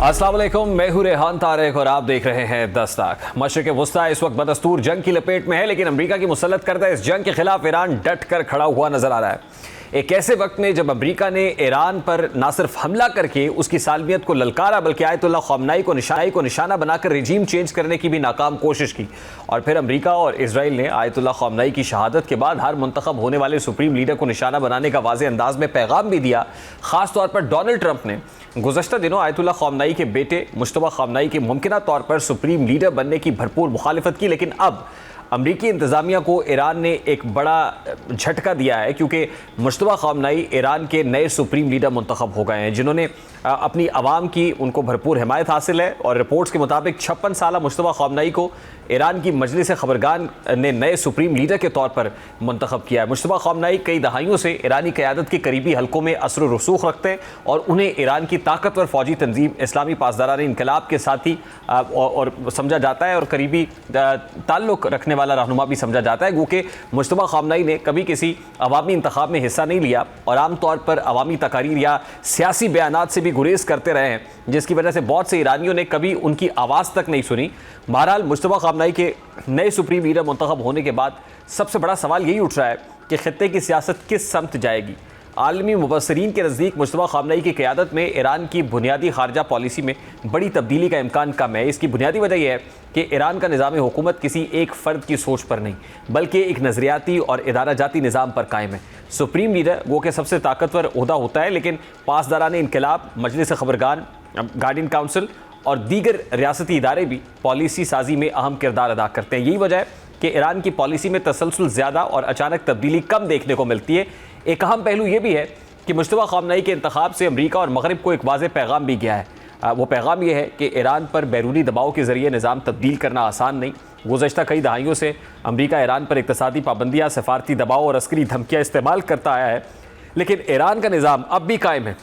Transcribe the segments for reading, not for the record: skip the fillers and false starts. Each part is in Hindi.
अस्सलाम वालेकुम, मैं हूं रेहान तारिक और आप देख रहे हैं दस्तक। मशरिक़ वस्ता इस वक्त बदस्तूर जंग की लपेट में है, लेकिन अमेरिका की मुसल्लत करदा इस जंग के खिलाफ ईरान डट कर खड़ा हुआ नजर आ रहा है। एक ऐसे वक्त में जब अमेरिका ने ईरान पर न सिर्फ हमला करके उसकी सालमियत को ललकारा, बल्कि आयतुल्लाह ख़ामनेई को निशाना बनाकर रिजीम चेंज करने की भी नाकाम कोशिश की। और फिर अमेरिका और इजराइल ने आयतुल्लाह ख़ामनेई की शहादत के बाद हर मुंतखब होने वाले सुप्रीम लीडर को निशाना बनाने का वाज़ेह अंदाज में पैगाम भी दिया। ख़ास तौर पर डोनाल्ड ट्रंप ने गुज़श्ता दिनों आयतुल्लाह ख़ामनेई के बेटे मुश्तबा ख़ामनेई के मुमकिना तौर पर सुप्रीम लीडर बनने की भरपूर मुखालिफत की, लेकिन अब अमरीकी इंतज़ामिया को ईरान ने एक बड़ा झटका दिया है, क्योंकि मुश्तबा ख़ामनेई ईरान के नए सुप्रीम लीडर मुंतखब हो गए हैं, जिन्होंने अपनी आवाम की उनको भरपूर हिमायत हासिल है। और रिपोर्ट्स के मुताबिक 56 साला मुश्तबा ख़ामनेई को ईरान की मजलिस ख़बरगान ने नए सुप्रीम लीडर के तौर पर मुंतखब किया है। मुश्तबा ख़ामनेई कई दहाइयों से ईरानी क़यादत के करीबी हलकों में असर व रसूख रखते हैं और उन्हें ईरान की ताकतवर फ़ौजी तंजीम इस्लामी पासदारान इनकलाब के साथी और समझा जाता है और करीबी ताल्लुक़ रखने वाला रहनुमा भी समझा जाता है। वो कि मुश्तबा ख़ामनेई ने कभी किसी अवामी इंतखाब में हिस्सा नहीं लिया और आमतौर पर अवामी तकारीर या सियासी बयानात से भी गुरेज करते रहे हैं, जिसकी वजह से बहुत से ईरानियों ने कभी उनकी आवाज़ तक नहीं सुनी। बहरहाल मुश्तबा ख़ामनेई के नए सुप्रीम लीडर मुंतखब होने के बाद सबसे बड़ा सवाल यही उठ रहा है कि खित्ते की सियासत किस समत जाएगी। आलमी मुबस्सिरीन के नज़दीक मुश्तबा ख़ामनेई की क़यादत में ईरान की बुनियादी खारजा पॉलिसी में बड़ी तब्दीली का इम्कान कम है। इसकी बुनियादी वजह यह है कि ईरान का निज़ाम हुकूमत किसी एक फ़र्द की सोच पर नहीं, बल्कि एक नज़रियाती और इदारा जाती निज़ाम पर कायम है। सुप्रीम लीडर वो कि सबसे ताकतवर ओहदा होता है, लेकिन पासदारान इनकलाब, मजलिस ख़बरगान, गार्डियन काउंसिल और दीगर रियासती इदारे भी पॉलिसी साजी में अहम किरदार अदा करते हैं। यही वजह है कि ईरान की पॉलिसी में तसलसल ज़्यादा और अचानक तब्दीली कम देखने को मिलती है। एक अहम पहलू ये भी है कि मुश्तबा ख़ामनेई के इंतखाब से अमरीका और मगरब को एक वाज़ेह पैगाम भी गया है। वो पैगाम ये है कि ईरान पर बैरूनी दबाव के ज़रिए निज़ाम तब्दील करना आसान नहीं। गुज़श्ता कई दहाइयों से अमरीका ईरान पर इक़्तिसादी पाबंदियाँ, सफारती दबाव और अस्करी धमकियाँ इस्तेमाल करता आया है, लेकिन ईरान का निज़ाम अब भी कायम है।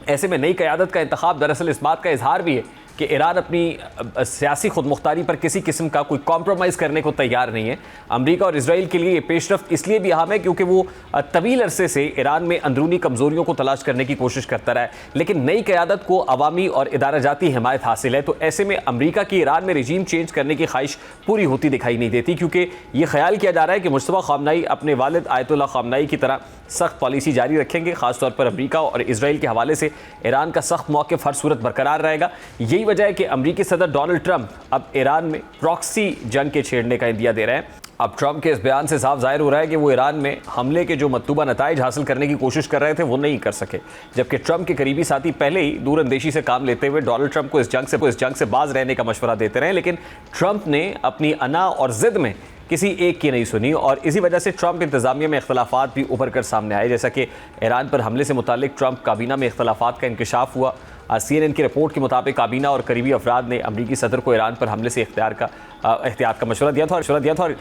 ऐसे में नई क़यादत का इंतखाब दरअसल इस बात का इजहार भी है कि ईरान अपनी सियासी खुदमुख्तारी पर किसी किस्म का कोई कॉम्प्रोमाइज़ करने को तैयार नहीं है। अमेरिका और इजराइल के लिए ये पेशरफ्त इसलिए भी अहम है क्योंकि वो तवील अरसे से ईरान में अंदरूनी कमज़ोरियों को तलाश करने की कोशिश करता रहा है, लेकिन नई क़यादत को अवामी और इदारा जाती हिमायत हासिल है। तो ऐसे में अमेरिका की ईरान में रिजीम चेंज करने की ख्वाहिश पूरी होती दिखाई नहीं देती, क्योंकि ये ख्याल किया जा रहा है कि मुश्तबा ख़ामनेई अपने वालिद आयतुल्लाह ख़ामनेई की तरह सख्त पॉलिसी जारी रखेंगे। ख़ासतौर पर अमेरिका और इजराइल के हवाले से ईरान का सख्त मौक़िफ़ हर सूरत बरकरार रहेगा। यही वजह है कि अमेरिकी सदर डोनाल्ड ट्रंप अब ईरान में प्रॉक्सी जंग के छेड़ने का इंदिया दे रहे हैं। अब ट्रंप के इस बयान से साफ जाहिर हो रहा है कि वो ईरान में हमले के जो मतलूबा नताइज हासिल करने की कोशिश कर रहे थे वो नहीं कर सके, जबकि ट्रंप के करीबी साथी पहले ही दूरअंदेशी से काम लेते हुए डोनाल्ड ट्रंप को इस जंग से बाज रहने का मशवरा देते रहे, लेकिन ट्रंप ने अपनी अना और ज़िद में किसी एक की नहीं सुनी और इसी वजह से ट्रंप इंतज़ामिया में इख्तलाफात भी उभर कर सामने आए। जैसा कि ईरान पर हमले से मुतालिक ट्रंप काबीना में इख्तलाफात का इंकशाफ हुआ। CNN की रिपोर्ट के मुताबिक काबीना और करीबी अफराद ने अमरीकी सदर को ईरान पर हमले से एहतियात का मशवरा दिया था और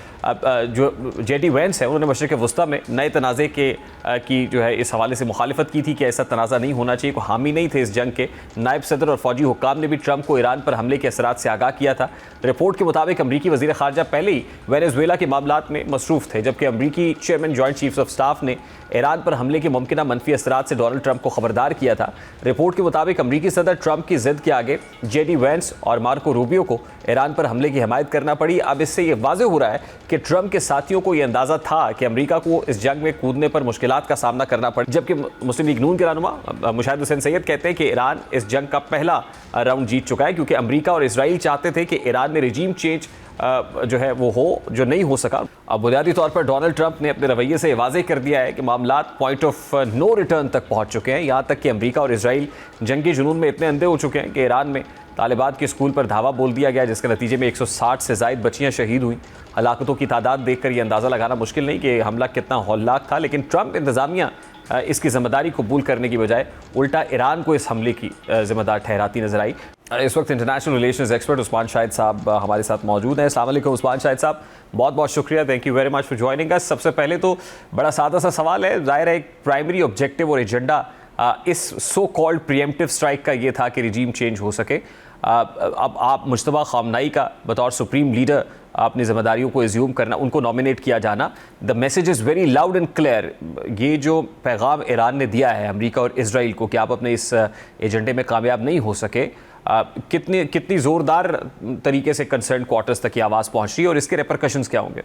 जो JD वैंस है उन्होंने मशरिक़ वस्ता में नए तनाज़े की जो है इस हवाले से मुखालिफत की थी कि ऐसा तनाज़ा नहीं होना चाहिए, को हामी नहीं थे इस जंग के। नायब सदर और फौजी हुक्काम ने भी ट्रंप को ईरान पर हमले के असरात से आगाह किया था। रिपोर्ट के मुताबिक अमरीकी वज़ीर ख़ारजा पहले ही वेनेज़ुएला के मामलात में मसरूफ़ थे, जबकि अमरीकी chairman joint chiefs of staff ने ईरान पर हमले के मुमकिना मनफी असरात से डोनाल्ड ट्रंप को खबरदार किया था। रिपोर्ट के मुताबिक अमरीकी सदर ट्रंप की ज़िद के आगे JD वैंस और मार्को रूबियो को ईरान पर हमले की हिमायत करना पड़ी। अब इससे ये वाज़ेह हो रहा है कि ट्रंप के साथियों को यह अंदाज़ा था कि अमरीका को इस जंग में कूदने पर मुश्किलात का सामना करना पड़े, जबकि मुस्लिम लीग नून के रहनुमा मुशाहिद हुसैन सैयद कहते हैं कि ईरान इस जंग का पहला राउंड जीत चुका है, क्योंकि अमरीका और इजराइल चाहते थे कि ईरान में रिजीम चेंज जो है वो हो, जो नहीं हो सका। अब बुनियादी तौर पर डोनाल्ड ट्रंप ने अपने रवैये से वाज़ेह कर दिया है कि मामलात पॉइंट ऑफ नो रिटर्न तक पहुँच चुके हैं। यहाँ तक कि अमरीका और इजराइल जंगी जुनून में इतने अंधे हो चुके हैं कि ईरान में तालिबात के स्कूल पर धावा बोल दिया गया, जिसके नतीजे में 160 से ज़ायद बच्चियाँ शहीद हुई। हलाकतों की तादाद देखकर ये अंदाज़ा लगाना मुश्किल नहीं कि हमला कितना हौलनाक था, लेकिन ट्रंप इंतज़ामिया इसकी ज़िम्मेदारी कबूल करने की बजाय उल्टा ईरान को इस हमले की ज़िम्मेदार ठहराती नजर आई। इस वक्त international relations expert Usman Shahid साहब हमारे साथ मौजूद हैं। अस्सलाम वालेकुम उस्मान शाहिद साहब, बहुत बहुत शुक्रिया, thank you very much for joining us. सबसे पहले तो बड़ा सादा सा सवाल है, ज़ाहिर है एक प्राइमरी ऑब्जेक्टिव और एजेंडा इस सो कॉल्ड प्रीएम्प्टिव स्ट्राइक का ये था कि रिजीम चेंज हो सके। अब आप मुश्तबा ख़ामनेई का बतौर सुप्रीम लीडर अपनी ज़िम्मेदारियों को एज्यूम करना, उनको नॉमिनेट किया जाना, the message is very loud and clear. ये जो पैगाम ईरान ने दिया है अमेरिका और इजराइल को कि आप अपने इस एजेंडे में कामयाब नहीं हो सके, कितनी कितनी ज़ोरदार तरीके से कंसर्न क्वार्टर्स तक ये आवाज़ पहुंच रही है और इसके रेपरकशंस क्या होंगे?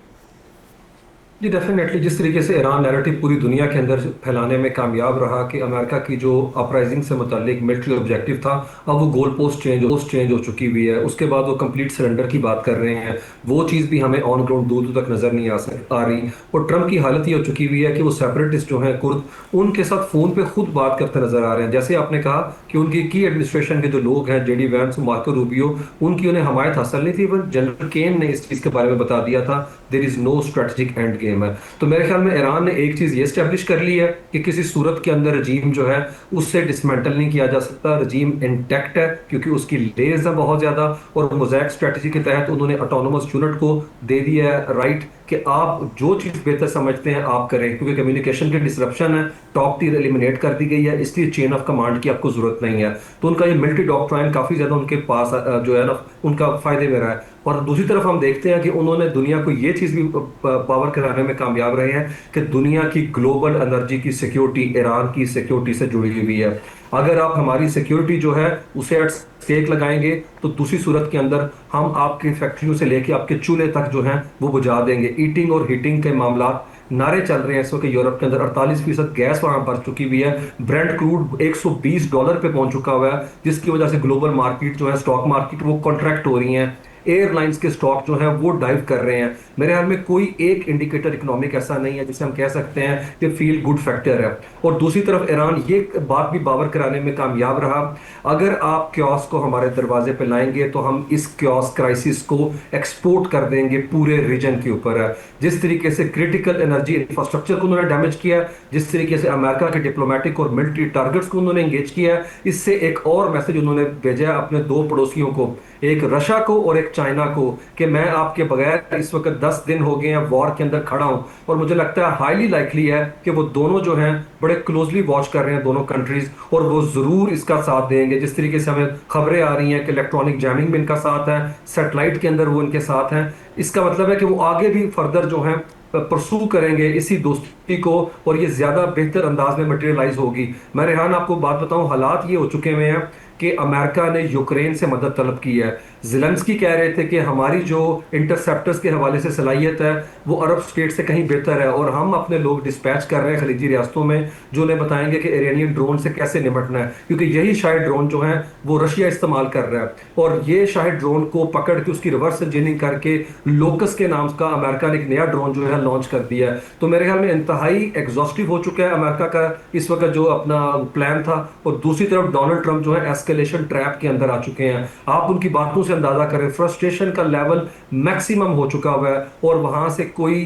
जी डेफिनेटली, जिस तरीके से ईरान नैरेटिव पूरी दुनिया के अंदर फैलाने में कामयाब रहा कि अमेरिका की जो अपराइजिंग से मुतालिक मिलिट्री ऑब्जेक्टिव था, अब वो गोल पोस्ट चेंज हो चुकी हुई है। उसके बाद वो कंप्लीट सरेंडर की बात कर रहे हैं, वो चीज़ भी हमें ऑन ग्राउंड दूर दूर तक नजर नहीं आ रही। और ट्रंप की हालत ये हो चुकी हुई है कि वो सेपरेटिस्ट जो हैं कुर्द, उनके साथ फ़ोन पे खुद बात करते नजर आ रहे हैं। जैसे आपने कहा कि उनकी की एडमिनिस्ट्रेशन के जो लोग हैं, जेडी वैंस, मार्को रूबियो, उनकी उन्हें हमायत हासिल नहीं थी, पर जनरल केन ने इस चीज़ के बारे में बता दिया था, there is no strategic end game है। तो मेरे ख्याल में ईरान ने एक चीज़ ये स्टैब्लिश कर ली है कि किसी सूरत के अंदर रजीम जो है उससे डिसमेंटल नहीं किया जा सकता। रजीम इंटैक्ट है क्योंकि उसकी लेयर्स है बहुत ज़्यादा, और मोज़ैक स्ट्रेटजी के तहत उन्होंने ऑटोनोमस यूनिट को दे दिया है राइट कि आप जो चीज़ बेहतर समझते हैं आप करें, क्योंकि कम्युनिकेशन की डिसरप्शन है, टॉप टीयर एलिमिनेट कर दी गई है, इसलिए चेन ऑफ कमांड की आपको जरूरत नहीं है। तो उनका ये मिलिट्री डॉक्ट्राइन काफ़ी ज़्यादा उनके पास जो है ना उनका फ़ायदे में रहा है। और दूसरी तरफ हम देखते हैं कि उन्होंने दुनिया को ये चीज़ भी पावर कराने में कामयाब रहे हैं कि दुनिया की ग्लोबल एनर्जी की सिक्योरिटी ईरान की सिक्योरिटी से जुड़ी हुई है। अगर आप हमारी सिक्योरिटी जो है उसे एट स्टेक लगाएंगे तो दूसरी सूरत के अंदर हम आपकी फैक्ट्रियों से लेके आपके चूल्हे तक जो हैं वो बुझा देंगे। ईटिंग और हीटिंग के मामला नारे चल रहे हैं इस वक्त यूरोप के अंदर। 48% गैस वहां बढ़ चुकी हुई है। ब्रेंट क्रूड $120 पे पहुंच चुका हुआ है, जिसकी वजह से ग्लोबल मार्केट जो है, स्टॉक मार्केट, वो कॉन्ट्रैक्ट हो रही हैं। एयरलाइंस के स्टॉक जो है वो डाइव कर रहे हैं। मेरे ख्याल में कोई एक इंडिकेटर इकोनॉमिक ऐसा नहीं है जिसे हम कह सकते हैं कि फील गुड फैक्टर है। और दूसरी तरफ ईरान ये बात भी बावर कराने में कामयाब रहा, अगर आप क्योस को हमारे दरवाजे पे लाएंगे तो हम इस क्योस क्राइसिस को एक्सपोर्ट कर देंगे पूरे रीजन के ऊपर है। जिस तरीके से क्रिटिकल एनर्जी इंफ्रास्ट्रक्चर को उन्होंने डैमेज किया, जिस तरीके से अमेरिका के डिप्लोमेटिक और मिलिट्री टारगेट्स को उन्होंने एंगेज किया, इससे एक और मैसेज उन्होंने भेजा अपने दो पड़ोसियों को, एक रशिया को और एक चाइना को, कि मैं आपके बगैर इस वक्त 10 दिन हो गए हैं वॉर के अंदर खड़ा हूं। और मुझे लगता है हाईली लाइकली है कि वो दोनों जो हैं बड़े क्लोजली वॉच कर रहे हैं दोनों कंट्रीज, और वो जरूर इसका साथ देंगे। जिस तरीके से हमें खबरें आ रही हैं कि इलेक्ट्रॉनिक जैमिंग में इनका साथ है, सैटेलाइट के अंदर वो इनके साथ हैं, इसका मतलब है कि वो आगे भी फर्दर जो है परसू करेंगे इसी दोस्ती को, और ये ज्यादा बेहतर अंदाज में मटेरियलाइज होगी। मैं रेहान आपको बात बताऊं, हालात ये हो चुके हुए हैं कि अमेरिका ने यूक्रेन से मदद तलब की है। ज़ेलेंस्की कह रहे थे कि हमारी जो इंटरसेप्टर्स के हवाले से सलाहियत है वो अरब स्टेट से कहीं बेहतर है, और हम अपने लोग डिस्पैच कर रहे हैं खलीजी रियासतों में जो उन्हें बताएंगे कि इरानियन ड्रोन से कैसे निपटना है, क्योंकि यही शायद ड्रोन जो है वो रशिया इस्तेमाल कर रहा है। और ये शायद ड्रोन को पकड़ के उसकी रिवर्स इंजीनियरिंग करके लोकस के नाम का अमेरिका ने एक नया ड्रोन जो है लॉन्च कर दिया है। तो मेरे ख्याल में इंतहाई एग्जॉस्टिव हो चुका है अमेरिका का इस वक्त जो अपना प्लान था। और दूसरी तरफ डोनाल्ड ट्रंप जो है एस्केलेशन ट्रैप के अंदर आ चुके हैं। आप उनकी बातों से अंदाजा करें, फ्रस्ट्रेशन का लेवल मैक्सिमम हो चुका हुआ है और वहां से कोई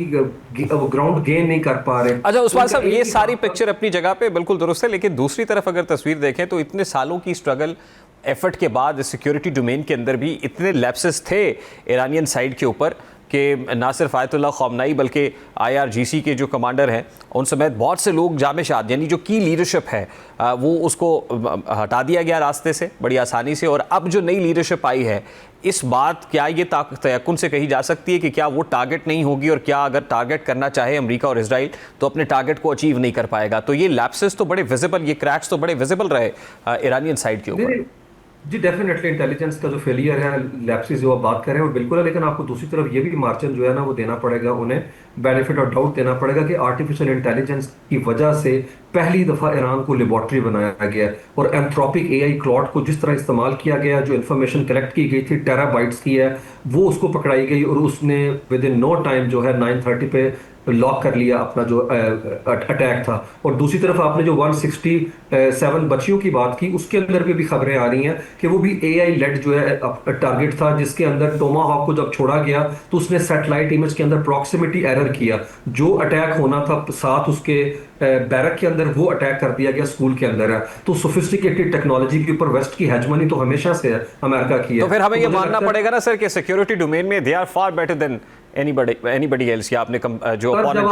ग्राउंड गेन नहीं कर पा रहे। अच्छा उस्मान साहब, ये सारी पिक्चर अपनी जगह पे बिल्कुल दुरुस्त है, लेकिन दूसरी तरफ अगर तस्वीर देखें तो इतने सालों की स्ट्रगल एफर्ट के बाद सिक्योरिटी डोमेन के अंदर भी इतने लैप्सेस थे ईरानियन साइड के ऊपर कि ना सिर्फ आयतुल्लाह ख़ामनेई बल्कि IRGC के जो कमांडर हैं उन समेत बहुत से लोग जामे-शाद, यानी जो की लीडरशिप है वो उसको हटा दिया गया रास्ते से बड़ी आसानी से। और अब जो नई लीडरशिप आई है, इस बात क्या ये तयक्कुन से कही जा सकती है कि क्या वो टारगेट नहीं होगी, और क्या अगर टारगेट करना चाहे अमेरिका और इजराइल तो अपने टारगेट को अचीव नहीं कर पाएगा? तो ये लैप्सेस तो बड़े विजिबल, ये क्रैक्स तो बड़े विजिबल रहे ईरानियन साइड के ऊपर। जी डेफिनेटली इंटेलिजेंस का जो फेलियर है, लैप्सेस जो आप बात कर रहे हैं वो बिल्कुल है, लेकिन आपको दूसरी तरफ ये भी मार्जिन जो है ना वो देना पड़ेगा, उन्हें बेनिफिट और डाउट देना पड़ेगा कि आर्टिफिशियल इंटेलिजेंस की वजह से पहली दफ़ा ईरान को लेबॉर्ट्री बनाया गया, और एंथ्रोपिक AI क्लॉड को जिस तरह इस्तेमाल किया गया, जो इन्फॉर्मेशन कलेक्ट की गई थी टेराबाइट्स की है, वो उसको पकड़ाई गई और उसने विद इन नो टाइम जो है 9:30 पे लॉक कर लिया अपना जो अटैक था। और दूसरी तरफ आपने जो 167 बच्चियों की बात की, उसके अंदर भी खबरें आ रही हैं कि वो भी AI लेड जो है टारगेट था, जिसके अंदर टोमाहॉक को जब छोड़ा गया तो उसने सैटेलाइट इमेज के अंदर प्रॉक्सिमिटी एरर किया। जो अटैक होना था साथ उसके बैरक के अंदर, वो अटैक कर दिया गया स्कूल के अंदर है। तो सोफिस्टिकेटेड टेक्नोलॉजी के ऊपर वेस्ट की हेजमनी तो हमेशा से है, अमेरिका की है। तो फिर हमें ये मानना पड़ेगा ना सर कि सिक्योरिटी डोमेन में they are far better than anybody else या आपने जो सर opponent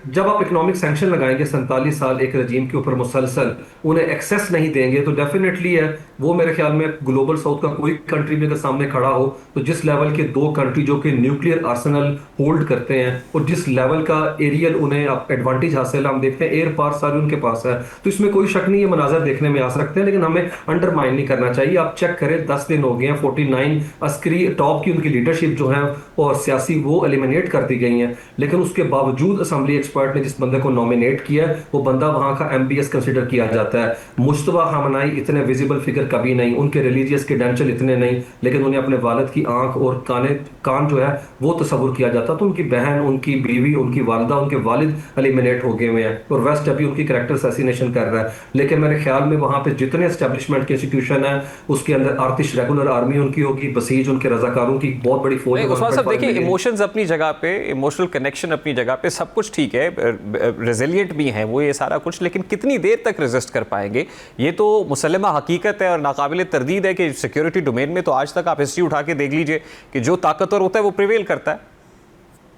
जब आप इकोनॉमिक सैंक्शन लगाएंगे 47 साल एक रजीम के ऊपर मुसलसल, उन्हें एक्सेस नहीं देंगे, तो डेफिनेटली है वो मेरे ख्याल में ग्लोबल साउथ का कोई कंट्री भी अगर सामने खड़ा हो, तो जिस लेवल के दो कंट्री जो कि न्यूक्लियर आर्सेनल होल्ड करते हैं और जिस लेवल का एरियल उन्हें एडवांटेज हासिल हम देखते हैं, एयर पावर सारी उनके पास है, तो इसमें कोई शक नहीं, ये मनाजर देखने में आ सकते हैं, लेकिन हमें अंडरमाइन नहीं करना चाहिए। आप चेक करें 10 दिन हो गए हैं, 49 अस्करी टॉप की उनकी लीडरशिप जो है और सियासी वो एलिमिनेट कर दी गई हैं, लेकिन उसके बावजूद असेंबली एक्सपर्ट ने जिस बंदे को नॉमिनेट किया वो बंदा वहां का एमबीएस कंसिडर किया जाता है। मुश्तबा खामनाई इतने विजिबल फिगर कभी नहीं, उनके रिलीजियस क्रेडेंशियल इतने नहीं, लेकिन उन्हें अपने वालिद की आंख और कान जो है वो तस्वुर किया जाता, तो उनकी बहन, उनकी बीवी, उनकी वालदा, उनके वालिद एलिमिनेट हो गए हुए हैं और वेस्ट अभी उनकी कैरेक्टर असैसिनेशन कर रहा है। लेकिन मेरे ख्याल में वहां पे जितने एस्टेब्लिशमेंट के इंस्टीट्यूशन है उसके अंदर आर्टिश रेगुलर आर्मी उनकी होगी, बसीज उनके रजाकारों की बहुत बड़ी फौज है। उस्मान साहब देखिए, इमोशंस अपनी जगह पे, इमोशनल कनेक्शन अपनी जगह पे, सब कुछ ठीक है, रेजिलिएंट भी हैं वो, ये सारा कुछ, लेकिन कितनी देर तक रेजिस्ट कर पाएंगे? ये तो मुसल्लमा हकीकत है और नाकाबिल तरदीद है कि सिक्योरिटी डोमेन में तो आज तक आप हिस्ट्री उठा के देख लीजिए कि जो ताकतवर होता है वो प्रिवेल करता है।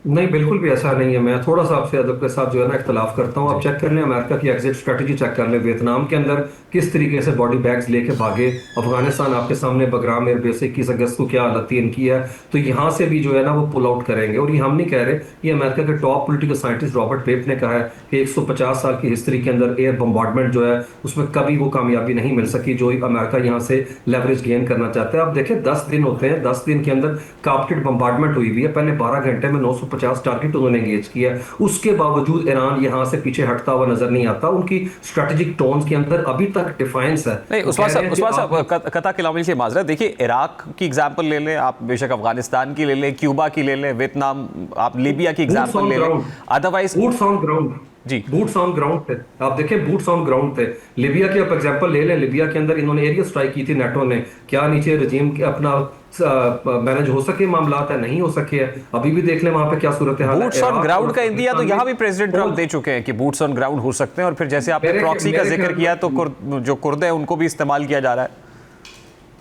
नहीं, बिल्कुल भी ऐसा नहीं है। मैं थोड़ा सा आपसे अदब के साथ जो है ना इख्तलाफ करता हूँ। आप चेक कर लें अमेरिका की एग्जिट स्ट्रेटजी, चेक कर लें वियतनाम के अंदर किस तरीके से बॉडी बैग्स लेके भागे, अफगानिस्तान आपके सामने बगराम एयरबेस 21 अगस्त को क्या हालत थी इनकी है, तो यहाँ से भी जो है ना वो पुल आउट करेंगे। और ये हम नहीं कह रहे, ये अमेरिका के टॉप पोलिटिकल साइंटिस्ट रॉबर्ट पेप ने कहा है कि 150 साल की हिस्ट्री के अंदर एयर बम्बार्डमेंट जो है उसमें कभी वो कामयाबी नहीं मिल सकी जो अमेरिका यहाँ से लेवरेज गेन करना चाहता है। आप देखें 10 दिन होते हैं, 10 दिन के अंदर टारगेटेड बम्बार्डमेंट हुई हुई है, पहले 12 घंटे में 950 टारगेट उन्होंने एंगेज किया, उसके बावजूद ईरान यहाँ से पीछे हटता हुआ नजर नहीं आता। उनकी स्ट्रेटेजिक टोन्स के अंदर अभी तक डिफाइंस है। नहीं, उस्मान साहब कता किलामी से माजरत, देखिए इराक की एग्जांपल ले लें आप, बेशक अफगानिस्तान की ले लें, क्यूबा की ले लें, वियतनाम, आप लीबिया की एग्जांपल ले लें, अदरवाइज बूट्स ऑन ग्राउंड जी, बूट्स ऑन ग्राउंड थे। आप देखें बूट्स ऑन ग्राउंड थे। लिबिया की आप एग्जांपल ले लें, लिबिया के अंदर इन्होंने एरियल स्ट्राइक की थी नेटो ने, क्या नीचे रजीम के अपना मैनेज हो सके मामला है? नहीं हो सके है। अभी भी देख लें वहां पे क्या सूरत है। बूट्स ऑन ग्राउंड का इंदिया तो यहाँ भी प्रेसिडेंट ट्रम्प दे चुके हैं कि बूट्स ऑन ग्राउंड हो सकते हैं, और फिर जैसे आपने प्रॉक्सी का जिक्र किया तो जो कुर्द है उनको भी इस्तेमाल किया जा रहा है।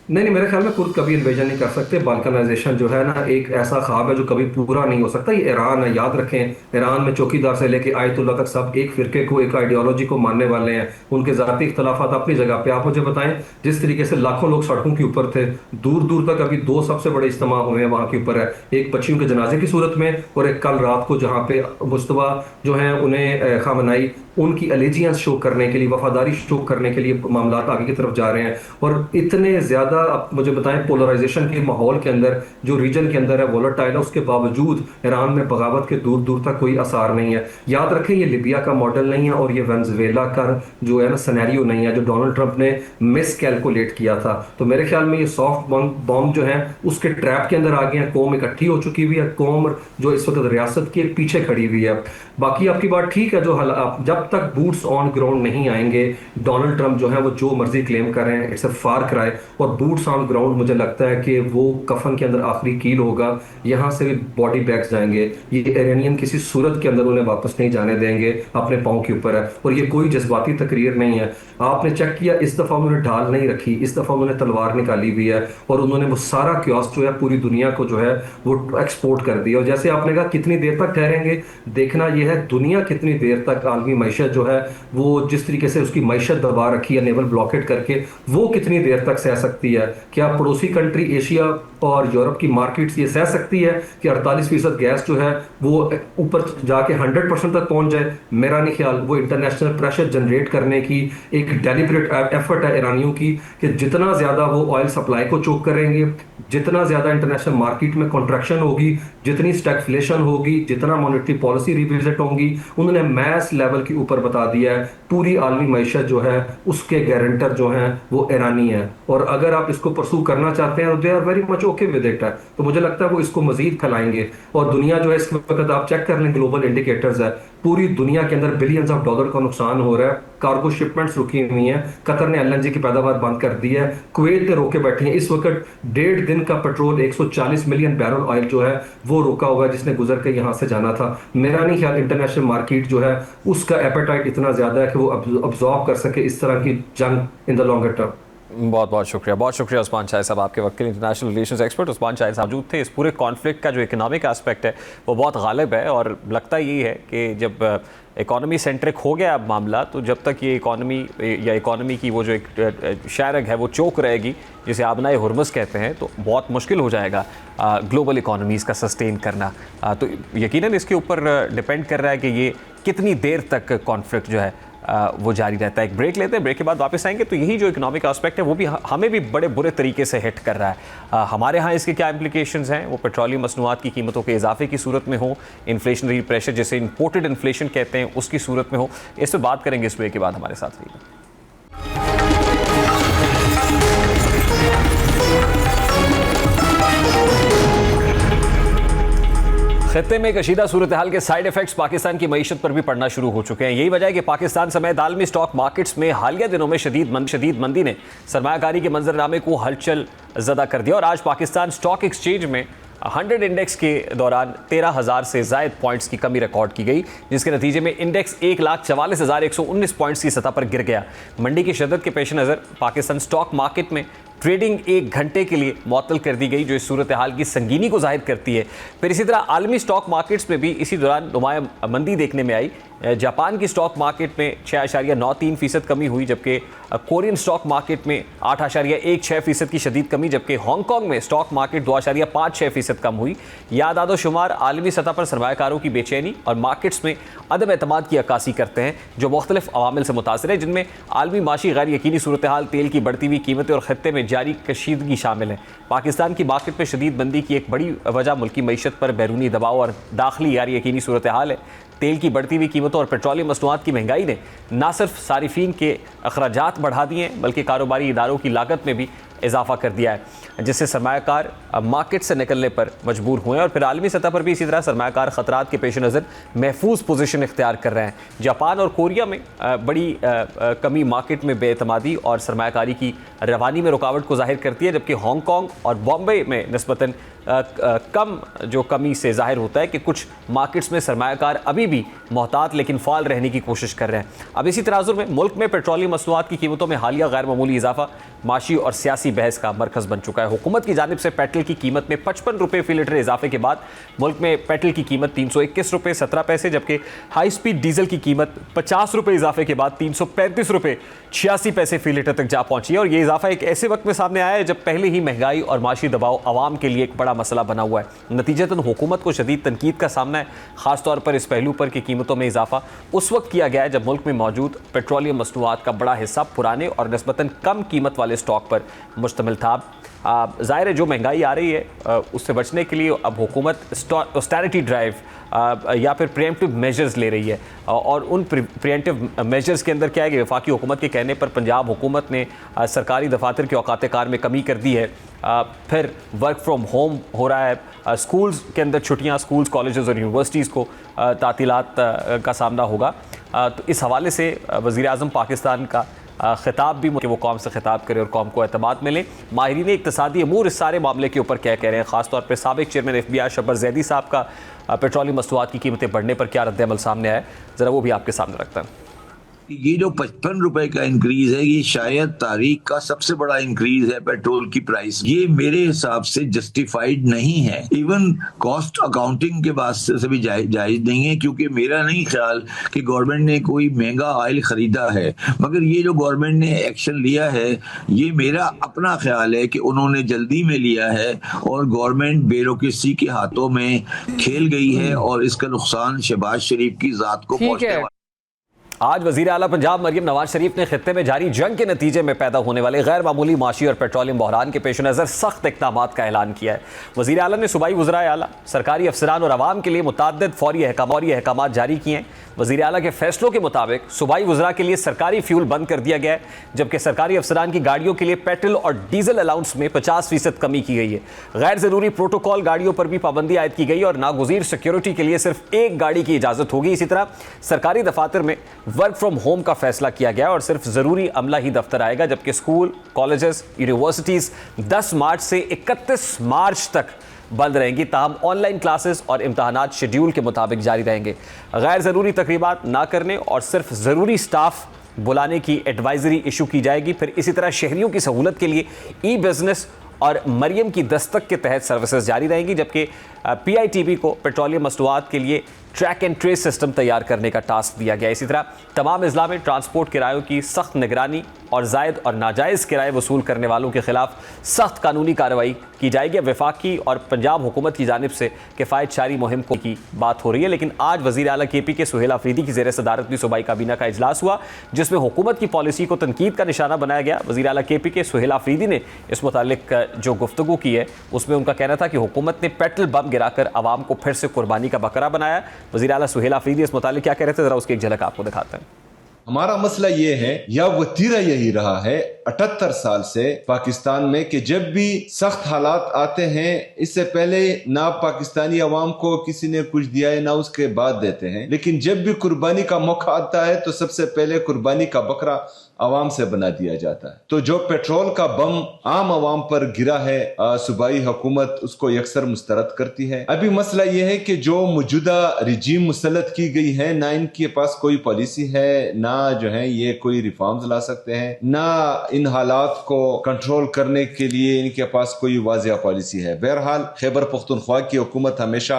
नहीं, मेरे ख्याल में कुर्द कभी इन्वेजन नहीं कर सकते। बाल्कनाइजेशन जो है ना एक ऐसा ख्वाब है जो कभी पूरा नहीं हो सकता। ये ईरान है, याद रखें, ईरान में चौकीदार से लेके आयतुल्ला तक सब एक फिरके को, एक आइडियोलॉजी को मानने वाले हैं। उनके जाती इख्तलाफात अपनी जगह पे। आप मुझे बताएं जिस तरीके से लाखों लोग सड़कों के ऊपर थे, दूर दूर तक अभी 2 सबसे बड़े इज्तिमा हुए हैं वहां के ऊपर है, एक बच्चियों के जनाजे की सूरत में और एक कल रात को जहाँ पे मुस्तफा जो है उन्हें खामनाई उनकी एलिजियंस शो करने के लिए, वफादारी शो करने के लिए मामला आगे की तरफ जा रहे हैं। और इतने ज्यादा आप मुझे बताएं पोलराइजेशन के माहौल के अंदर जो रीजन के अंदर है वोलेटाइल है, उसके बावजूद ईरान में बगावत के दूर दूर तक कोई असर नहीं है। याद रखें ये लिबिया का मॉडल नहीं है और ये वेनेजुएला का जो है ना सिनेरियो नहीं है जो डोनाल्ड ट्रंप ने मिस कैलकुलेट किया था। तो मेरे ख्याल में ये सॉफ्ट बॉम्ब जो है उसके ट्रैप के अंदर आ गए हैं। कौम इकट्ठी हो चुकी हुई है, कौम जो इस वक्त रियासत के पीछे खड़ी हुई है। बाकी आपकी बात ठीक है, जो जब तक बूट्स ऑन ग्राउंड नहीं आएंगे, डोनाल्ड ट्रंप जो है वो जो मर्जी क्लेम कर रहे हैं, इट्स अ फार क्राई। और बूट्स ऑन ग्राउंड मुझे लगता है कि वो कफन के अंदर आखिरी कील होगा, यहाँ से भी बॉडी बैग्स जाएंगे। ये ईरानियन किसी सूरत के अंदर उन्हें वापस नहीं जाने देंगे, अपने पाँव के ऊपर है। और ये कोई जज्बाती तकरीर नहीं है। आपने चेक किया, इस दफा उन्होंने ढाल नहीं रखी, इस दफा उन्होंने तलवार निकाली हुई है और उन्होंने वो सारा क्योस जो है पूरी दुनिया को जो है वो एक्सपोर्ट कर दिया। और जैसे आपने कहा कितनी देर तक ठहरेंगे, देखना यह है दुनिया कितनी देर तक आलमी मैशत जो है वो जिस तरीके से उसकी मैशत दबा रखी है नेवल ब्लॉकेट करके, वो कितनी देर तक सह सकती है। क्या पड़ोसी कंट्री एशिया और यूरोप की मार्केट्स ये सह सकती है कि 48% गैस जो है वो ऊपर जाके 100% तक पहुंच जाए? मेरा नहीं ख्याल। वो इंटरनेशनल प्रेशर जनरेट करने की एक डेलिब्रेट एफर्ट है ईरानियों की कि जितना ज्यादा वो ऑयल सप्लाई को चोक करेंगे, जितना ज्यादा इंटरनेशनल मार्केट में कॉन्ट्रैक्शन होगी, जितनी स्टैगफ्लेशन होगी, जितना मॉनेटरी पॉलिसी रिविजिट होंगी, उन्होंने मैस लेवल के ऊपर बता दिया है पूरी आलमी मैशत जो है उसके गारंटर जो है वो ईरानी है। और अगर आप इसको परसू करना चाहते हैं, they are very much okay with it है। तो मुझे लगता है वो इसको मजीद फैलाएंगे। और दुनिया जो है इस वक्त आप चेक कर लें, ग्लोबल इंडिकेटर्स है, पूरी दुनिया के अंदर बिलियंस ऑफ डॉलर का नुकसान हो रहा है। कार्गो शिपमेंट्स रुकी हुई हैं, कतर ने एलएनजी की पैदावार बंद कर दी है, कुवैत ने रोके बैठी है। इस वक्त 1.5 दिन का पेट्रोल 140 मिलियन बैरल ऑयल जो है वो रोका हुआ है जिसने गुजर के यहाँ से जाना था। मेरा नहीं ख्याल इंटरनेशनल मार्केट जो है उसका एपेटाइट इतना ज्यादा है कि वो अब्जॉर्ब कर सके इस तरह की जंग इन द लॉन्गर टर्म। बहुत बहुत शुक्रिया उस्मान शाहिद साहब, आपके वक्त के लिए। International relations expert Usman Shahid साहब मौजूद थे। इस पूरे कॉन्फ्लिक्ट का जो इकोनॉमिक एस्पेक्ट है वो बहुत गालिब है, और लगता यही है कि जब इकॉनमी सेंट्रिक हो गया अब मामला, तो जब तक ये इकॉनमी की वो जो एक शायरग है वो चोक रहेगी, जिसे आबनाए हुरमस कहते हैं, तो बहुत मुश्किल हो जाएगा ग्लोबल इकॉनमीज़ का सस्टेन करना। तो यकीनन इसके ऊपर डिपेंड कर रहा है कि ये कितनी देर तक कॉन्फ्लिक्ट जो है वो जारी रहता है। एक ब्रेक लेते हैं, ब्रेक के बाद वापस आएंगे। तो यही जो इकोनॉमिक एस्पेक्ट है वो भी हमें भी बड़े बुरे तरीके से हिट कर रहा है। हमारे यहाँ इसके क्या इम्प्लिकेशंस हैं, वो पेट्रोलियम मसनूआत की कीमतों के इजाफे की सूरत में हो, इन्फ्लेशनरी प्रेशर जिसे इंपोर्टेड इन्फ्लेशन कहते हैं उसकी सूरत में हो, इस पर बात करेंगे इस ब्रेक के बाद। हमारे साथ रहिए। खत्ते में कशीदा सूरत हाल के साइड इफेक्ट्स पाकिस्तान की मईशत पर भी पड़ना शुरू हो चुके हैं। यही वजह है कि पाकिस्तान समेत आलमी स्टॉक मार्केट्स में हालिया दिनों में शदीद मंदी ने सरमायाकारी के मंजरनामे को हलचल ज़दा कर दिया, और आज पाकिस्तान स्टॉक एक्सचेंज में 100 इंडेक्स के दौरान 13,000 से ज़ायद पॉइंट्स की कमी रिकॉर्ड की गई, जिसके नतीजे में इंडेक्स 1,44,119 पॉइंट्स की सतह पर गिर गया। मंडी की शद्दत के पेश नज़र पाकिस्तान स्टॉक मार्केट में ट्रेडिंग 1 घंटे के लिए मुअत्तल कर दी गई, जो इस सूरत हाल की संगीनी को जाहिर करती है। फिर इसी तरह आलमी स्टॉक मार्केट्स में भी इसी दौरान नुमाया मंदी देखने में आई। जापान की स्टॉक मार्केट में 6.93% कमी हुई, जबकि कोरियन स्टॉक मार्केट में 8.16% की शदीद कमी, जबकि हांगकांग में स्टॉक मार्केट 2.56% कम हुई। याद आदो शुमार आलमी सतह पर सरमायाकारों की बेचैनी और मार्केट्स में अदम एतमाद की अक्कासी करते हैं, जो मुख्तलिफ अवामिल से मुतासर है, जिनमें आलमी माशी गैर यकीनी सूरत हाल, तेल की बढ़ती हुई कीमतें और खत्ते में जारी कशीदगी शामिल है। पाकिस्तान की मार्केट में शदीद मंदी की एक बड़ी वजह मुल्की मईशत पर बैरूनी दबाव और दाखिली गैर यकीनी सूरत हाल है। तेल की बढ़ती हुई कीमतों और पेट्रोलियम मसनूआत की महंगाई ने न सिर्फ सारिफीन के अखराजात बढ़ा दिए हैं, बल्कि कारोबारी इदारों की लागत में भी इजाफा कर दिया है, जिससे सरमायाकार मार्केट से निकलने पर मजबूर हुए हैं। और फिर आलमी सतह पर भी इसी तरह सरमायाकार ख़तरात के पेश नज़र महफूज पोजीशन इख्तियार कर रहे हैं। जापान और कोरिया में बड़ी कमी मार्केट में बेएतमादी और सरमायाकारी की रवानी में रुकावट को जाहिर करती है, जबकि हांगकांग और बॉम्बे में निस्बतन कम जो कमी से जाहिर होता है कि कुछ मार्केट्स में सरमायाकार अभी भी मोहतात लेकिन फ़ाल रहने की कोशिश कर रहे हैं। अब इसी तनाजुर में मुल्क में पेट्रोलियम मसनूआत की कीमतों में हालिया गैर मामूली इजाफा माशी और सियासी बहस का मरकज़ बन चुका है। हुकूमत की जानिब से पेट्रोल की कीमत में 55 रुपये फ़ी लीटर इजाफे के बाद मुल्क में पेट्रोल की कीमत 321 रुपये 17 पैसे, जबकि हाई स्पीड डीजल की कीमत 50 रुपये इजाफे के बाद 335 रुपये 86 पैसे फ़ी लीटर तक जा पहुंची है। और ये इजाफा एक ऐसे वक्त में सामने आया है जब पहले ही महंगाई और माशी दबाव आवाम के लिए एक बड़ा मसला बना हुआ है। नतीजतन हुकूमत को शदीद तनकीद का सामना है, खासतौर पर इस पहलू पर कि कीमतों में इजाफा उस वक्त किया गया है जब मुल्क में मौजूद पेट्रोलियम मसनूआत का बड़ा हिस्सा पुराने और निस्बतन कम कीमत वाले स्टॉक पर मुश्तमिल था। ज़ाहिर है जो महंगाई आ रही है उससे बचने के लिए अब हुकूमत ऑस्टेरिटी ड्राइव या फिर प्रिएम्प्टिव मेजर्स ले रही है, और उन प्रिएम्प्टिव मेजर्स के अंदर क्या है कि वफाकी हुकूमत के कहने पर पंजाब हुकूमत ने सरकारी दफातर के औकात कार में कमी कर दी है। फिर वर्क फ्रॉम होम हो रहा है, स्कूल्स के अंदर छुट्टियां, स्कूल्स कॉलेजेस और यूनिवर्सिटीज़ को तातीलात का सामना होगा। तो इस हवाले से वज़ीर आज़म पाकिस्तान का खिताब भी कि वो कौम से खिताब करे और कौम को एतमाद मिले। माहिरीन इक़्तिसादी अमूर इस सारे मामले के ऊपर क्या कह रहे हैं, ख़ासतौर पर साबिक़ चेयरमैन FBI शब्बर ज़ैदी साहब का पेट्रोलियम मसनूआत की कीमतें बढ़ने पर क्या रद्द-ए-अमल सामने आया है, ज़रा वो भी आपके सामने रखता है। ये जो 55 रुपए का इंक्रीज है, ये शायद तारीख का सबसे बड़ा इंक्रीज है पेट्रोल की प्राइस। ये मेरे हिसाब से जस्टिफाइड नहीं है, इवन कॉस्ट अकाउंटिंग के वास्ते से भी जायज नहीं है, क्योंकि मेरा नहीं ख्याल कि गवर्नमेंट ने कोई महंगा ऑयल खरीदा है। मगर ये जो गवर्नमेंट ने एक्शन लिया है, ये मेरा अपना ख्याल है कि उन्होंने जल्दी में लिया है और गवर्नमेंट ब्यूरोक्रेसी के हाथों में खेल गई है और इसका नुकसान शहबाज शरीफ की जात को पहुंचने वाला। आज वज़ीर आला पंजाब मरियम नवाज शरीफ ने खित्ते में जारी जंग के नतीजे में पैदा होने वाले गैर मामूली माशी और पेट्रोलियम बहरान के पेश नज़र सख्त इक़दामात का ऐलान किया है। वज़ीर आला ने सूबाई वज़राए आला, सरकारी अफसरान और अवाम के लिए मुतअद्दिद फौरी अहकामात जारी किए हैं। वज़ीर आला के फैसलों के मुताबिक सूबाई वज़रा के लिए सरकारी फ्यूल बंद कर दिया गया है, जबकि सरकारी अफसरान की गाड़ियों के लिए पेट्रोल और डीजल अलाउंस में 50% कमी की गई है। गैर ज़रूरी प्रोटोकॉल गाड़ियों पर भी पाबंदी आयद की गई और नागुज़ीर सिक्योरिटी के लिए सिर्फ एक गाड़ी की इजाज़त होगी। इसी तरह सरकारी दफातर में वर्क फ्रॉम होम का फैसला किया गया और सिर्फ ज़रूरी अमला ही दफ्तर आएगा, जबकि स्कूल, कॉलेजेस, यूनिवर्सिटीज़ 10 मार्च से 31 मार्च तक बंद रहेंगी। ताहम ऑनलाइन क्लासेस और इम्तहानात शेड्यूल के मुताबिक जारी रहेंगे। गैर ज़रूरी तकरीबात ना करने और सिर्फ ज़रूरी स्टाफ बुलाने की एडवाइजरी इशू की जाएगी। फिर इसी तरह शहरियों की सहूलत के लिए ई बिजनेस और मरियम की दस्तक के तहत सर्विसेज जारी रहेंगी, जबकि पीआईटीबी को पेट्रोलियम मसनूआत के लिए ट्रैक एंड ट्रेस सिस्टम तैयार करने का टास्क दिया गया। इसी तरह तमाम अजला में ट्रांसपोर्ट किरायों की सख्त निगरानी और जायद और नाजायज़ किराए वसूल करने वालों के खिलाफ सख्त कानूनी कार्रवाई की जाएगी। वफाकी और पंजाब हुकूमत की जानिब से किफ़ायत शारी मुहिम की बात हो रही है, लेकिन आज वज़ीर आला KP के सुहेल आफरीदी की ज़ेर सदारत में सूबाई काबीना का इजलास हुआ, जिसमें हुकूमत की पॉलिसी को तनकीद का निशाना बनाया गया। वज़ीर आला KP के सुहेल आफरीदी ने इस मुतालिक जो गुफ्तगू की है उसमें उनका कहना था कि हुकूमत ने पेट्रोल बम गिराकर आवाम को फिर से कुर्बानी का बकरा बनाया। वज़ीर आला सुहेल आफरीदी इस मुतालिक क्या कह रहे थे, ज़रा उसकी एक झलक आपको दिखाते हैं। हमारा मसला ये है या वतीरा यही रहा है 78 साल से पाकिस्तान में कि जब भी सख्त हालात आते हैं, इससे पहले ना पाकिस्तानी अवाम को किसी ने कुछ दिया है ना उसके बाद देते हैं, लेकिन जब भी कुर्बानी का मौका आता है तो सबसे पहले कुर्बानी का बकरा आवाम से बना दिया जाता है। तो जो पेट्रोल का बम आम आवाम पर गिरा है, सूबाई हुकूमत उसको यकसर मुस्तरद करती है। अभी मसला यह है कि जो मौजूदा रिजीम मुसल्लत की गई है, ना इनके पास कोई पॉलिसी है, ना जो है ये कोई रिफॉर्म्स ला सकते हैं, ना इन हालात को कंट्रोल करने के लिए इनके पास कोई वाज़िया पॉलिसी है। बहरहाल खैबर पख्तूनख्वा की हुकूमत हमेशा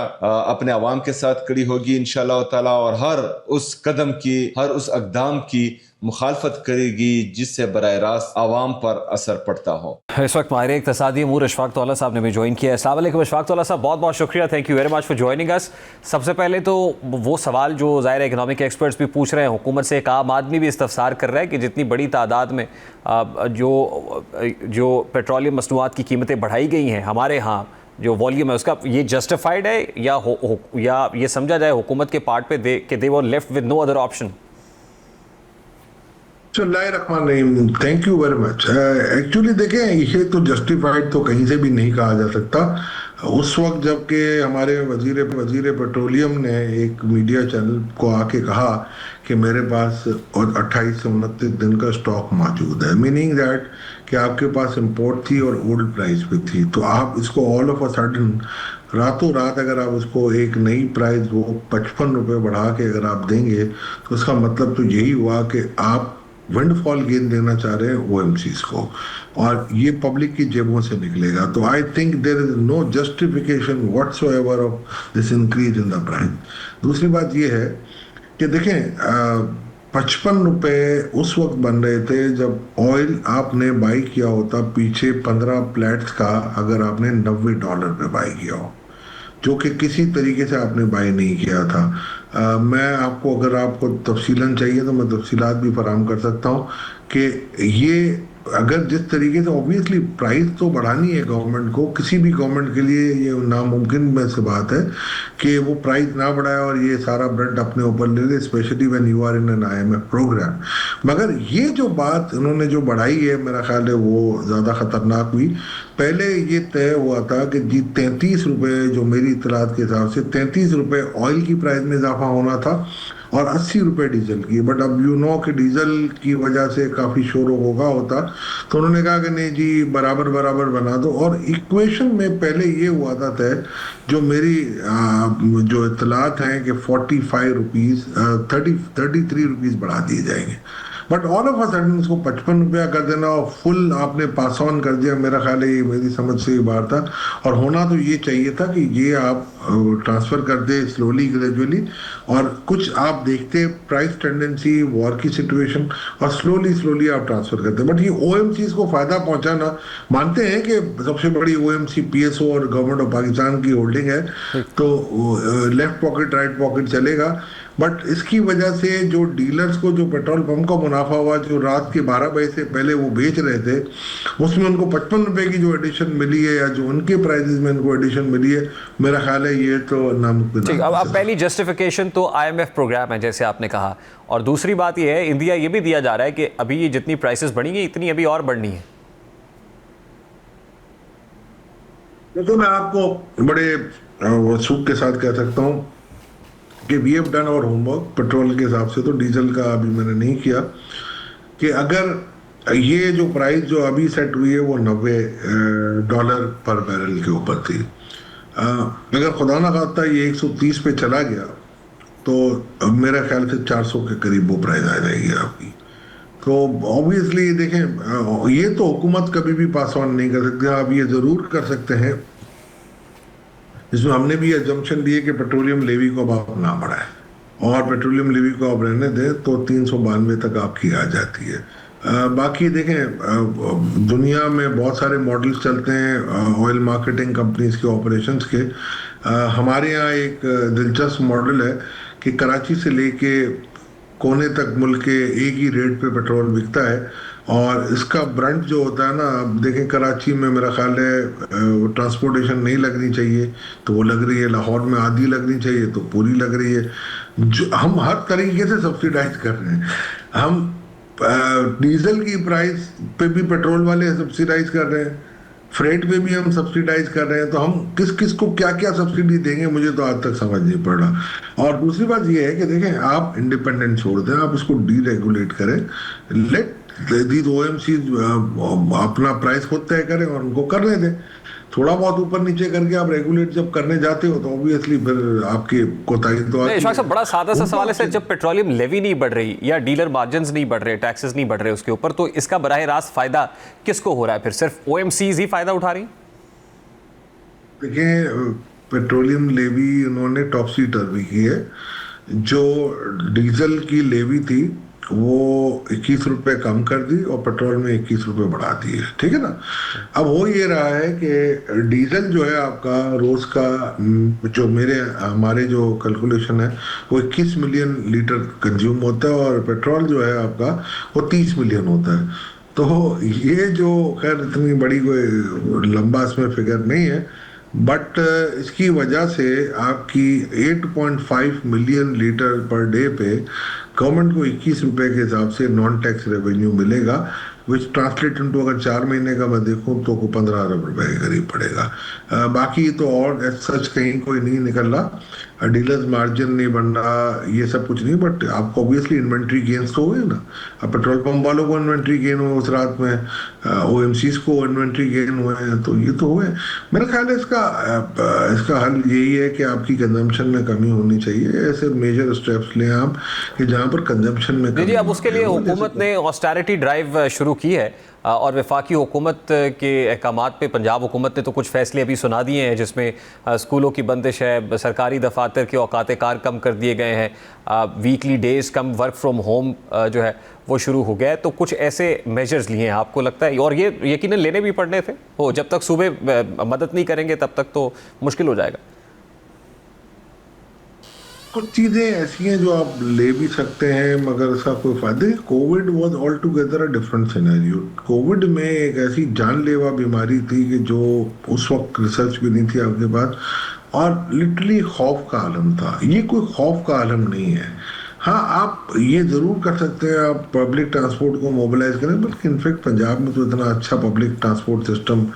अपने अवाम के साथ खड़ी होगी इंशाअल्लाह ताला, और हर उस कदम की, हर उस अक़दाम की मुखालफत करेगी जिससे बराह रास्त आवाम पर असर पड़ता हो। इस वक्त माहिर इक़्तिसादी अमूर इशफाक तौला साहब ने भी ज्वाइन किया है। अस्सलाम वालेकुम इशफाक तौला साहब, बहुत बहुत शुक्रिया, thank you very much for joining us. सबसे पहले तो वो सवाल जो ज़ाहिर है इकनॉमिक एक्सपर्ट्स भी पूछ रहे हैं, हुकूमत से एक आम आदमी भी इस्तफसार कर रहा है कि जितनी बड़ी तादाद में जो पेट्रोलियम मसनूआत की कीमतें बढ़ाई गई हैं हमारे यहाँ, जो वॉल्यूम है उसका, ये जस्टिफाइड है या ये समझा जाए हुकूमत के पार्ट पे कि they were left with no other option? Thank you very much. Actually देखें, ये तो जस्टिफाइड तो कहीं से भी नहीं कहा जा सकता। उस वक्त जबकि हमारे वजीर पेट्रोलियम ने एक मीडिया चैनल को आके कहा कि मेरे पास और 28 से 29 दिन का स्टॉक मौजूद है, मीनिंग दैट कि आपके पास इंपोर्ट थी और ओल्ड प्राइस पे थी, तो आप इसको ऑल ऑफ अ सडन रातों रात अगर आप उसको एक नई प्राइस वो 55 रुपये बढ़ा के अगर आप देंगे, तो उसका मतलब तो यही हुआ कि आप विंडफॉल गेन देना चाह रहे हैं OMCs को, और ये पब्लिक की जेबों से निकलेगा। तो I think there is no justification whatsoever of this increase in the price. दूसरी बात ये है कि देखें, 55 रुपये उस वक्त बन रहे थे जब ऑयल आपने बाई किया होता पीछे 15 प्लेट्स का, अगर आपने $90 पे बाई किया हो, जो कि किसी तरीके से आपने बाई नहीं किया था। मैं आपको, अगर आपको तफसीलन चाहिए तो मैं तफसीलात भी फराहम कर सकता हूँ कि ये अगर जिस तरीके से ऑब्वियसली प्राइस तो बढ़ानी है गवर्नमेंट को, किसी भी गवर्नमेंट के लिए ये नामुमकिन में से बात है कि वो प्राइस ना बढ़ाए और ये सारा ब्रेड अपने ऊपर ले ले, specially when you are in an IMF programme. मगर ये जो बात उन्होंने जो बढ़ाई है, मेरा ख्याल है वो ज़्यादा ख़तरनाक हुई। पहले ये तय हुआ था कि जी 33 रुपये, जो मेरी इतलात के हिसाब से 33 रुपये ऑयल की प्राइस में इजाफा होना था और 80 रुपये डीजल की। बट अब यू नो कि डीजल की वजह से काफ़ी शोर होगा होता, तो उन्होंने कहा कि नहीं जी बराबर बराबर बना दो। और इक्वेशन में पहले ये हुआ था तय, जो मेरी जो इतलात हैं कि 45 रुपीज़ 33 रुपीज़ बढ़ा दिए जाएंगे। But all of a sudden उसको 55 रुपया कर देना और फुल आपने पास ऑन कर दिया, मेरा ख्याल है ये मेरी समझ से ही बाहर था। और होना तो ये चाहिए था कि ये आप ट्रांसफ़र कर दे स्लोली ग्रेजुअली, और कुछ आप देखते प्राइस टेंडेंसी, वॉर की सिचुएशन, और स्लोली आप ट्रांसफ़र करते। बट ये OMCs को फ़ायदा पहुंचाना, मानते हैं कि सबसे बड़ी OMC PSO और गवर्नमेंट ऑफ पाकिस्तान की होल्डिंग है, तो लेफ्ट पॉकेट राइट पॉकेट चलेगा। बट इसकी वजह से जो डीलर्स को जो पेट्रोल पंप का मुनाफा हुआ, जो रात के 12 बजे से पहले वो बेच रहे थे, उसमें उनको 55 रुपये की जो एडिशन मिली है या जो उनके प्राइसेस में उनको एडिशन मिली है, मेरा ख्याल है ये तो नामुमकिन है। अब पहली जस्टिफिकेशन तो IMF प्रोग्राम है जैसे आपने कहा, और दूसरी बात ये है इंडिया ये भी दिया जा रहा है कि अभी ये जितनी प्राइसेस बढ़ी हैं इतनी अभी और बढ़नी है। तो मैं आपको बड़े वसूख के साथ कह सकता हूँ कि we have done our homework. Petrol के हिसाब से तो डीजल का अभी मैंने नहीं किया, कि अगर ये जो प्राइस जो अभी सेट हुई है वो $90 पर बैरल के ऊपर थी, अगर खुदा ना खास्ता ये 130 पे चला गया तो मेरा ख्याल से 400 के करीब वो प्राइस आ जाएगी आपकी। तो ऑब्वियसली देखें, ये तो हुकूमत कभी भी पास ऑन नहीं कर सकती। आप ये ज़रूर कर सकते हैं, इसमें हमने भी एजम्पशन दिए कि पेट्रोलियम लेवी को अब आप ना बढ़ाएं और पेट्रोलियम लेवी को आप रहने दें तो 392 तक आपकी आ जाती है। बाकी देखें, दुनिया में बहुत सारे मॉडल्स चलते हैं ऑयल मार्केटिंग कंपनीज के ऑपरेशंस के। हमारे यहाँ एक दिलचस्प मॉडल है कि कराची से लेके कोने तक मुल्क के एक ही रेट पे पेट्रोल बिकता है और इसका ब्रंट जो होता है ना, अब देखें कराची में मेरा ख्याल है ट्रांसपोर्टेशन नहीं लगनी चाहिए तो वो लग रही है, लाहौर में आधी लगनी चाहिए तो पूरी लग रही है। जो हम हर तरीके से सब्सिडाइज कर रहे हैं, हम डीजल की प्राइस पे भी पेट्रोल वाले सब्सिडाइज कर रहे हैं, फ्रेट पे भी हम सब्सिडाइज कर रहे हैं, तो हम किस किस को क्या क्या सब्सिडी देंगे मुझे तो आज तक समझ नहीं पड़ रहा। और दूसरी बात ये है कि देखें, आप इंडिपेंडेंट छोड़ दें, आप इसको डीरेगुलेट करें, लेट दीज OMC अपना प्राइस खुद तय करें और उनको करने दें। थोड़ा बहुत ऊपर नीचे करके आप रेगुलेट जब करने जाते हो तो ऑब्वियसली फिर आपकी कोताही तो आती है। इशफाक साहब, बड़ा सादा सा सवाल है सर, जब पेट्रोलियम लेवी नहीं बढ़ रही या डीलर मार्जिन्स नहीं बढ़ रहे, टैक्सेस नहीं बढ़ रहे उसके ऊपर, तो इसका बराह रास्त फायदा किसको हो रहा है? फिर सिर्फ OMCs ही फायदा उठा रही? देखिए, पेट्रोलियम लेवी उन्होंने टॉपसी टर्वी की है। जो डीजल की लेवी थी वो 21 रुपये कम कर दी और पेट्रोल में 21 रुपये बढ़ा दिए, ठीक है ना। अब हो ये रहा है कि डीजल जो है आपका रोज का जो हमारे जो कैलकुलेशन है वो 21 मिलियन लीटर कंज्यूम होता है और पेट्रोल जो है आपका वो 30 मिलियन होता है। तो ये जो खैर इतनी बड़ी कोई लंबा इसमें फिगर नहीं है, बट इसकी वजह से आपकी 8.5 मिलियन लीटर पर डे पे गवर्नमेंट को 21 रुपये के हिसाब से नॉन टैक्स रेवेन्यू मिलेगा, विच ट्रांसलेट इनटू अगर 4 महीने का मैं देखूं तो को 15 अरब रुपए के करीब पड़ेगा। बाकी तो और सच कहीं कोई नहीं निकल रहा, डीलर्स मार्जिन नहीं बन रहा, ये सब कुछ नहीं, बट आपको ऑब्वियसली इन्वेंट्री गेन्स तो हुए ना। अब पेट्रोल पंप वालों को इन्वेंट्री गेन हुए उस रात में, OMCs को इन्वेंट्री गेन हुए हैं, तो ये तो हुए। मेरा ख्याल है इसका हल यही है कि आपकी कंजम्पशन में कमी होनी चाहिए। ऐसे मेजर स्टेप्स लें आप कि जहाँ पर कंजम्पशन में कमी। जी, अब उसके लिए हुकूमत ने ऑस्टेरिटी ड्राइव शुरू की है और वफाकी हुकूमत के अहकामात पे पंजाब हुकूमत ने तो कुछ फैसले अभी सुना दिए हैं, जिसमें स्कूलों की बंदिश है, सरकारी दफातर के औकात कार कम कर दिए गए हैं, weekly days come work from home जो है वो शुरू हो गया है। तो कुछ ऐसे मेजर्स लिए हैं आपको लगता है, और ये यकीनन लेने भी पड़ने थे, हो जब तक सूबे मदद नहीं करेंगे तब तक तो मुश्किल हो जाएगा। कुछ चीज़ें ऐसी हैं जो आप ले भी सकते हैं मगर इसका कोई फायदा नहीं। Covid was all together a different scenario. Covid में एक ऐसी जानलेवा बीमारी थी कि जो उस वक्त रिसर्च भी नहीं थी आपके पास और लिटरली खौफ का आलम था। ये कोई खौफ का आलम नहीं है। हाँ, आप ये ज़रूर कर सकते हैं, आप पब्लिक ट्रांसपोर्ट को मोबिलाइज करें, बल्कि इनफैक्ट पंजाब में तो इतना अच्छा पब्लिक ट्रांसपोर्ट सिस्टम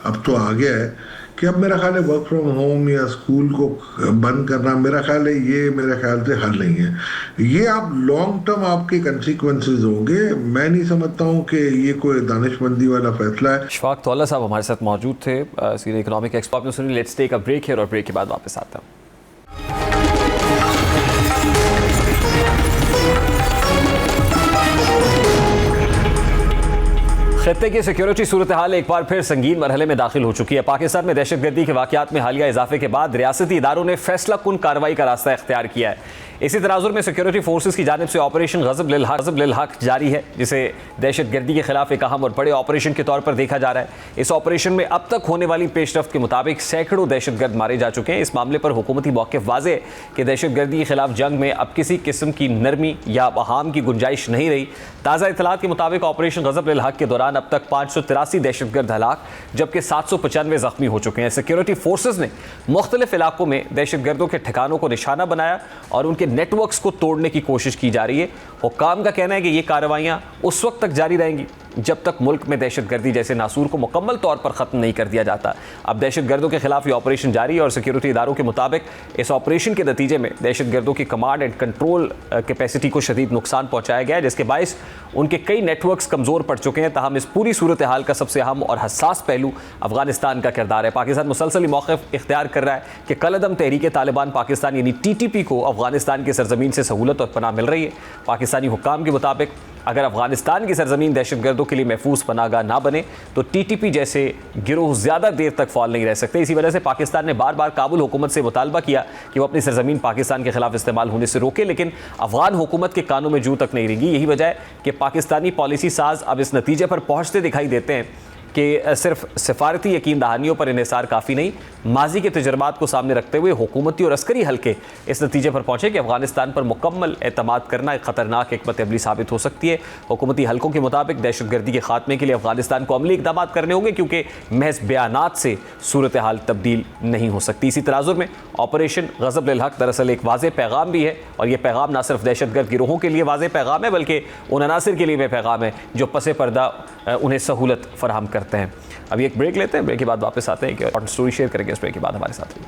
अब तो आ गया है कि अब मेरा ख्याल है वर्क फ्रॉम होम या स्कूल को बंद करना मेरा ख्याल है ये मेरे ख्याल से हल नहीं है। ये आप लॉन्ग टर्म आपके कंसिक्वेंसेस होंगे। मैं नहीं समझता हूँ कि ये कोई दानिशमंदी वाला फैसला है। इशफाक तौला साहब हमारे साथ मौजूद थे, सीनियर इकोनॉमिक एक्सपर्ट। आपने सुनी, let's take a break here और ब्रेक के बाद वापस आता हूँ। खत्ते की सिक्योरिटी सूरत हाल एक बार फिर संगीन मरहले में दाखिल हो चुकी है। पाकिस्तान में दहशतगर्दी के वाक़यात में हालिया इजाफे के बाद रियासती इदारों ने फैसला कुन कार्रवाई का रास्ता इख्तियार किया है। इसी तनाजुर में सिक्योरिटी फोर्सेस की जानिब से ऑपरेशन गज़ब लिल हक जारी है, जिसे दहशतगर्दी के खिलाफ एक अहम और बड़े ऑपरेशन के तौर पर देखा जा रहा है। इस ऑपरेशन में अब तक होने वाली पेशरफ्त के मुताबिक सैकड़ों दहशतगर्द मारे जा चुके हैं। इस मामले पर हुकूमती मौक़िफ़ वाज़ेह कि दहशतगर्दी के खिलाफ जंग में अब किसी किस्म की नरमी या बहाम की गुंजाइश नहीं रही। ताज़ा इतलात के मुताबिक ऑपरेशन गज़ब लिल हक के दौरान अब तक 583 दहशतगर्द हलाक जबकि 795 जख्मी हो चुके हैं। सिक्योरिटी फोर्सेस ने मुख्तलिफ इलाकों में दहशतगर्दों के ठिकानों को निशाना बनाया और उनके नेटवर्क्स को तोड़ने की कोशिश की जा रही है। हुक्काम का कहना है कि ये कार्रवाइयां उस वक्त तक जारी रहेंगी जब तक मुल्क में दहशतगर्दी जैसे नासूर को मुकम्मल तौर पर ख़त्म नहीं कर दिया जाता। अब दहशतगर्दों के खिलाफ ये ऑपरेशन जारी है और सिक्योरिटी इदारों के मुताबिक इस ऑपरेशन के नतीजे में दहशतगर्दों की कमांड एंड कंट्रोल कैपेसिटी को शदीद नुकसान पहुँचाया गया है, जिसके बायस उनके कई नेटवर्क्स कमज़ोर पड़ चुके हैं। ताहम इस पूरी सूरत हाल का सबसे अहम और हसास पहलू अफगानिस्तान का किरदार है। पाकिस्तान मुसलसल मौक़िफ़ इख्तियार कर रहा है कि कलअदम तहरीक तालिबान पाकिस्तान यानी TTP को अफगानिस्तान की सरजमीन से सहूलत और पनाह मिल रही है। पाकिस्तानी हुक्काम के मुताबिक अगर अफगानिस्तान की सरजमीन दहशतगर्दों के लिए महफूज पनाहगाह ना बने तो TTP जैसे गिरोह ज़्यादा देर तक फॉल नहीं रह सकते। इसी वजह से पाकिस्तान ने बार बार काबुल हुकूमत से मुतालबा किया कि वो अपनी सरजमीन पाकिस्तान के खिलाफ इस्तेमाल होने से रोके, लेकिन अफगान हुकूमत के कानों में जू तक नहीं रेंगी। यही वजह है कि पाकिस्तानी पॉलिसी साज अब इस नतीजे पर पहुँचते दिखाई देते हैं कि सिर्फ सिफारती यकीन दहानियों पर इन्हिसार काफ़ी नहीं, माजी के तजर्बात को सामने रखते हुए हुकूमती और अस्करी हल्के इस नतीजे पर पहुँचे कि अफगानिस्तान पर मुकम्मल एतमाद करना एक ख़तरनाक हिकमत अमली साबित हो सकती है। हुकूमती हल्कों के मुताबिक दहशतगर्दी के खात्मे के लिए अफगानिस्तान को अमली इक़दाम करने होंगे, क्योंकि महज बयानात से सूरत हाल तब्दील नहीं हो सकती। इसी तनाजुर में ऑपरेशन ग़ज़ब लिल हक़ दरअसल एक वाज़ेह पैगाम भी है, और ये पैगाम ना सिर्फ दहशतगर्द गिरोहों के लिए वाज़ेह पैगाम है बल्कि उन अनासिर के लिए भी पैगाम है जो पसे पर्दा उन्हें सहूलत फराहम करते हैं। अभी एक ब्रेक लेते हैं, ब्रेक के बाद वापस आते हैं, एक स्टोरी शेयर करेंगे। इस ब्रेक के बाद हमारे साथ रहिए।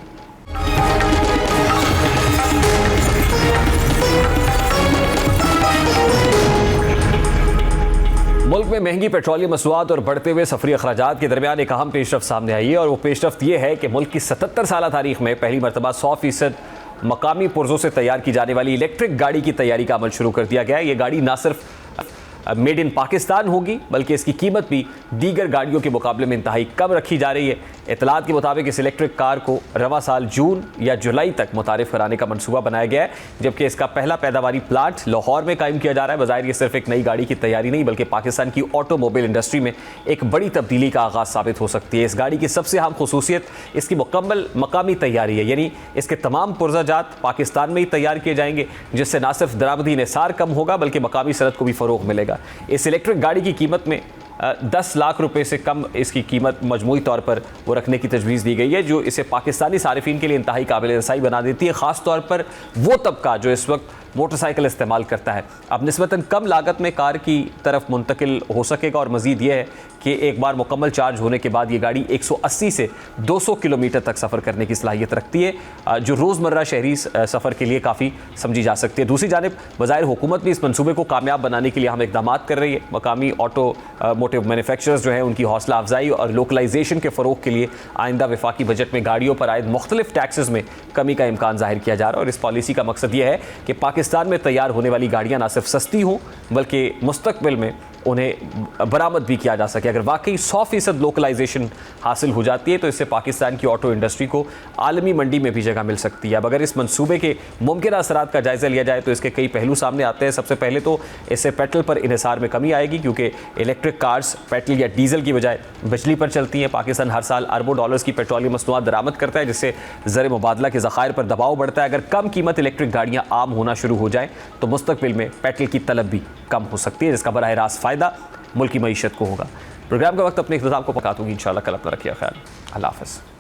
मुल्क में महंगी पेट्रोलियम मसनूआत और बढ़ते हुए सफरी अखराजात के दरमियान एक अहम पेशरफ्त सामने आई है, और वो पेशरफ्त ये है कि मुल्क की 77 साल तारीख में पहली मरतबा 100% मकामी पुर्जों से तैयार की जाने वाली इलेक्ट्रिक गाड़ी की तैयारी का अमल शुरू कर दिया गया है। ये गाड़ी ना सिर्फ मेड इन पाकिस्तान होगी बल्कि इसकी कीमत भी दीगर गाड़ियों के मुकाबले में इंतहाई कम रखी जा रही है। इतलात के मुताबिक इस इलेक्ट्रिक कार को रवा साल जून या जुलाई तक मुतारिफ कराने का मनसूबा बनाया गया है, जबकि इसका पहला पैदावारी प्लांट लाहौर में कायम किया जा रहा है। बज़ाहिर ये सिर्फ एक नई गाड़ी की तैयारी नहीं बल्कि पाकिस्तान की ऑटोमोबाइल इंडस्ट्री में एक बड़ी तब्दीली का आगाज़ साबित हो सकती है। इस गाड़ी की सबसे अहम खुसूसियत इसकी मुकम्मल मकामी तैयारी है, यानी इसके तमाम पुर्जाजात पाकिस्तान में ही तैयार किए जाएंगे, जिससे न सिर्फ दरामदी इन्हिसार कम होगा बल्कि मकामी सनत को भी फ़रोग़ मिलेगा। इस इलेक्ट्रिक गाड़ी की कीमत में 10 लाख रुपए से कम इसकी कीमत मजमूई तौर पर वो रखने की तजवीज़ दी गई है, जो इसे पाकिस्तानी सारिफीन के लिए इंतहाई काबिल रसाई बना देती है, ख़ास तौर पर वो तबका जो इस वक्त मोटरसाइकिल इस्तेमाल करता है। अब निस्बतन कम लागत में कार की तरफ मुंतकिल हो सकेगा, और मज़ीद ये है कि एक बार मुकम्मल चार्ज होने के बाद ये गाड़ी 180 से 200 किलोमीटर तक सफ़र करने की सलाहियत रखती है, जो रोज़मर्रा शहरी सफ़र के लिए काफ़ी समझी जा सकती है। दूसरी जानिब बज़ाहिर हुकूमत भी इस मनसूबे को कामयाब बनाने के लिए हम इक़दाम कर रही है। मकामी ऑटोमोटिव मैन्युफैक्चरर्स जो हैं उनकी हौसला अफजाई और लोकलाइजेशन के फ़रोग़ के लिए आइंदा वफाकी बजट में गाड़ियों पर आयद मुख्तलिफ टैक्सेस में कमी का इम्कान ज़ाहिर किया जा रहा है। और इस पॉलिसी का मकसद ये है कि पाकिस्तान में तैयार होने वाली गाड़ियाँ ना सिर्फ सस्ती हों बल्कि मुस्तक़बिल में उन्हें बरामद भी किया जा सके। अगर वाकई 100% लोकलाइजेशन हासिल हो जाती है तो इससे पाकिस्तान की ऑटो इंडस्ट्री को आलमी मंडी में भी जगह मिल सकती है। अब अगर इस मंसूबे के मुमकिन असरात का जायज़ा लिया जाए तो इसके कई पहलू सामने आते हैं। सबसे पहले तो इससे पेट्रोल पर इन्हिसार में कमी आएगी, क्योंकि इलेक्ट्रिक कार्स पेट्रोल या डीजल की बजाय बिजली पर चलती हैं। पाकिस्तान हर साल अरबों डॉलर्स की पेट्रोलियम मसनूआत दरामद करता है, जिससे ज़र मुबादला के ज़खायर पर दबाव बढ़ता है। अगर कम कीमत इलेक्ट्रिक गाड़ियाँ आम होना शुरू हो जाएँ तो मुस्तक़बिल में पेट्रोल की तलब भी कम हो सकती है, जिसका बराह रास्त फ़ायदा मुल्क की मईशत को होगा। प्रोग्राम का वक्त अपने इख्तिताम को पका दूँगी। इंशाअल्लाह कल अपना रखिए ख्याल। अल्लाह हाफ़िज़।